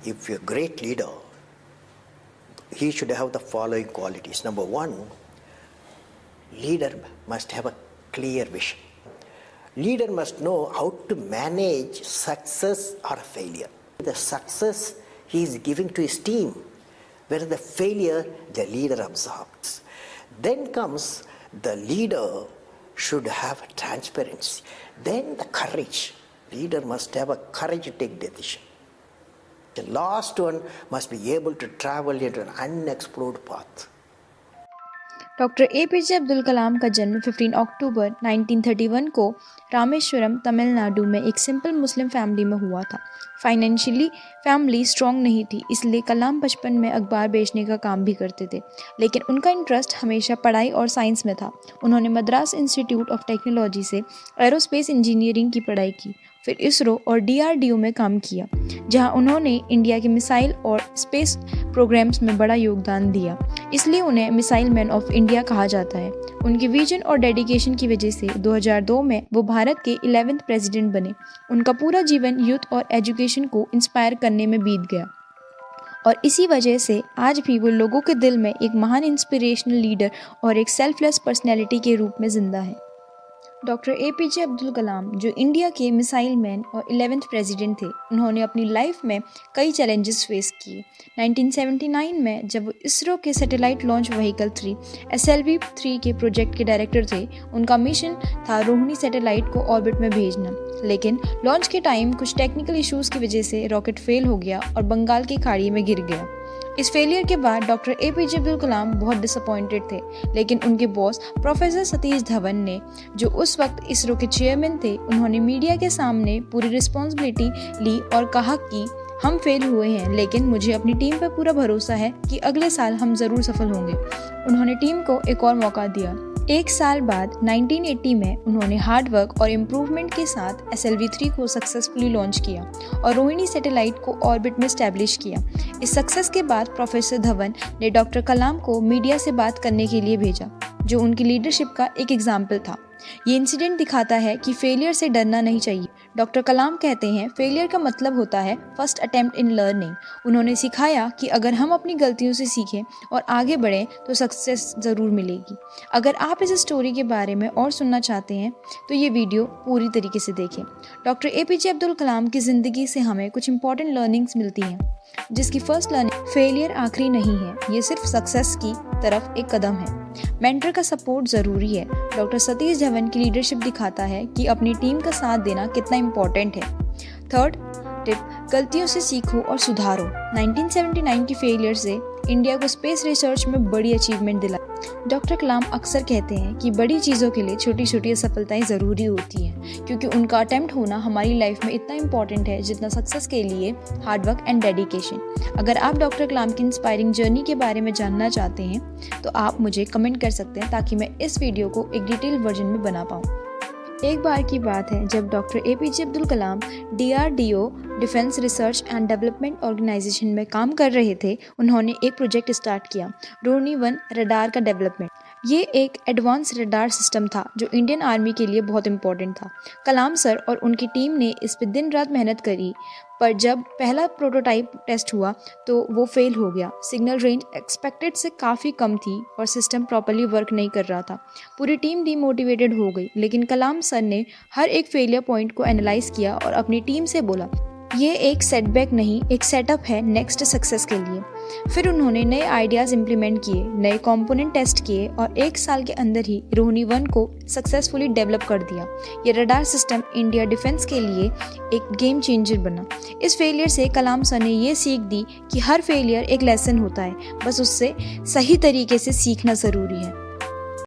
if you're a great leader, he should have the following qualities. Number one, leader must have a clear vision. Leader must know how to manage success or failure. The success he is giving to his team, whereas the failure the leader absorbs. Then comes the leader should have transparency. Then the courage. Leader must have a courage to take decision. The last one must be able to travel into an unexplored path. Doctor APJ Abdul Kalam का जन्म 15 अक्टूबर 1931 को रामेश्वरम, तमिलनाडु में एक simple Muslim family में हुआ था। Financially family strong नहीं थी, इसलिए कलाम बचपन में अखबार बेचने का काम भी करते थे, लेकिन उनका इंटरेस्ट हमेशा पढ़ाई और साइंस में था। उन्होंने मद्रास इंस्टीट्यूट ऑफ टेक्नोलॉजी से एरोस्पेस इंजीनियरिंग की पढ़ाई की, फिर इसरो और डीआरडीओ में काम किया, जहां उन्होंने इंडिया के मिसाइल और स्पेस प्रोग्राम्स में बड़ा योगदान दिया, इसलिए उन्हें मिसाइल मैन ऑफ इंडिया कहा जाता है। उनके विजन और डेडिकेशन की वजह से 2002 में वो भारत के 11वें प्रेसिडेंट बने। उनका पूरा जीवन यूथ और एजुकेशन को इंस्पायर करने में बीत गया और इसी वजह से आज भी वो लोगों के दिल में एक महान इंस्पिरेशनल लीडर और एक सेल्फलेस पर्सनैलिटी के रूप में जिंदा है। डॉक्टर एपीजे अब्दुल कलाम, जो इंडिया के मिसाइल मैन और 11वें प्रेसिडेंट थे, उन्होंने अपनी लाइफ में कई चैलेंजेस फेस किए। 1979 में जब इसरो के सैटेलाइट लॉन्च व्हीकल 3 SLV-3 के प्रोजेक्ट के डायरेक्टर थे, उनका मिशन था रोहिणी सैटेलाइट को ऑर्बिट में भेजना, लेकिन लॉन्च के टाइम कुछ टेक्निकल इश्यूज़ की वजह से रॉकेट फेल हो गया और बंगाल की खाड़ी में गिर गया। इस फेलियर के बाद डॉक्टर एपीजे अब्दुल कलाम बहुत डिसअपॉइंटेड थे, लेकिन उनके बॉस प्रोफेसर सतीश धवन ने, जो उस वक्त इसरो के चेयरमैन थे, उन्होंने मीडिया के सामने पूरी रिस्पॉन्सिबिलिटी ली और कहा कि हम फेल हुए हैं, लेकिन मुझे अपनी टीम पर पूरा भरोसा है कि अगले साल हम ज़रूर सफल होंगे। उन्होंने टीम को एक और मौका दिया। एक साल बाद 1980 में उन्होंने हार्ड वर्क और इम्प्रूवमेंट के साथ SLV-3 को सक्सेसफुली लॉन्च किया और रोहिणी सैटेलाइट को ऑर्बिट में स्टैब्लिश किया। इस सक्सेस के बाद प्रोफेसर धवन ने डॉक्टर कलाम को मीडिया से बात करने के लिए भेजा, जो उनकी लीडरशिप का एक एग्जाम्पल था। ये इंसिडेंट दिखाता है कि फेलियर से डरना नहीं चाहिए। डॉक्टर कलाम कहते हैं, फेलियर का मतलब होता है फर्स्ट अटेम्प्ट इन लर्निंग। उन्होंने सिखाया कि अगर हम अपनी गलतियों से सीखें और आगे बढ़ें तो सक्सेस ज़रूर मिलेगी। अगर आप इस स्टोरी के बारे में और सुनना चाहते हैं तो ये वीडियो पूरी तरीके से देखें। डॉक्टर एपीजे अब्दुल कलाम की ज़िंदगी से हमें कुछ इंपॉर्टेंट लर्निंग्स मिलती हैं, जिसकी फर्स्ट लर्निंग, फेलियर आखिरी नहीं है, ये सिर्फ सक्सेस की तरफ एक कदम है। मेंटर का सपोर्ट ज़रूरी है। डॉक्टर सतीश धवन की लीडरशिप दिखाता है कि अपनी टीम का साथ देना कितना इम्पोर्टेंट है। थर्ड टिप, गलतियों से सीखो और सुधारो। 1979 की फेलियर से इंडिया को स्पेस रिसर्च में बड़ी अचीवमेंट दिला। डॉक्टर कलाम अक्सर कहते हैं कि बड़ी चीज़ों के लिए छोटी छोटी सफलताएं ज़रूरी होती हैं, क्योंकि उनका अटेम्प्ट होना हमारी लाइफ में इतना इम्पॉर्टेंट है जितना सक्सेस के लिए हार्डवर्क एंड डेडिकेशन। अगर आप डॉक्टर कलाम की इंस्पायरिंग जर्नी के बारे में जानना चाहते हैं तो आप मुझे कमेंट कर सकते हैं, ताकि मैं इस वीडियो को एक डिटेल वर्जन में बना पाऊँ। एक बार की बात है जब doctor APJ Abdul Kalam DRDO defence research and development organisation में काम कर रहे थे, उन्होंने एक प्रोजेक्ट स्टार्ट किया, रोहिणी 1 रडार का डेवलपमेंट। ये एक एडवांस रडार सिस्टम था जो इंडियन आर्मी के लिए बहुत इंपॉर्टेंट था। कलाम सर और उनकी टीम ने इस पर दिन रात मेहनत करी, पर जब पहला प्रोटोटाइप टेस्ट हुआ तो वो फेल हो गया। सिग्नल रेंज एक्सपेक्टेड से काफ़ी कम थी और सिस्टम प्रॉपर्ली वर्क नहीं कर रहा था। पूरी टीम डीमोटिवेटेड हो गई, लेकिन कलाम सर ने हर एक फेलियर पॉइंट को एनालाइज किया और अपनी टीम से बोला, ये एक सेटबैक नहीं, एक सेटअप है नेक्स्ट सक्सेस के लिए। फिर उन्होंने नए आइडियाज़ इम्प्लीमेंट किए, नए कंपोनेंट टेस्ट किए और एक साल के अंदर ही रोहिणी 1 को सक्सेसफुली डेवलप कर दिया। ये रडार सिस्टम इंडिया डिफेंस के लिए एक गेम चेंजर बना। इस फेलियर से कलाम सर ने ये सीख दी कि हर फेलियर एक लेसन होता है, बस उससे सही तरीके से सीखना ज़रूरी है।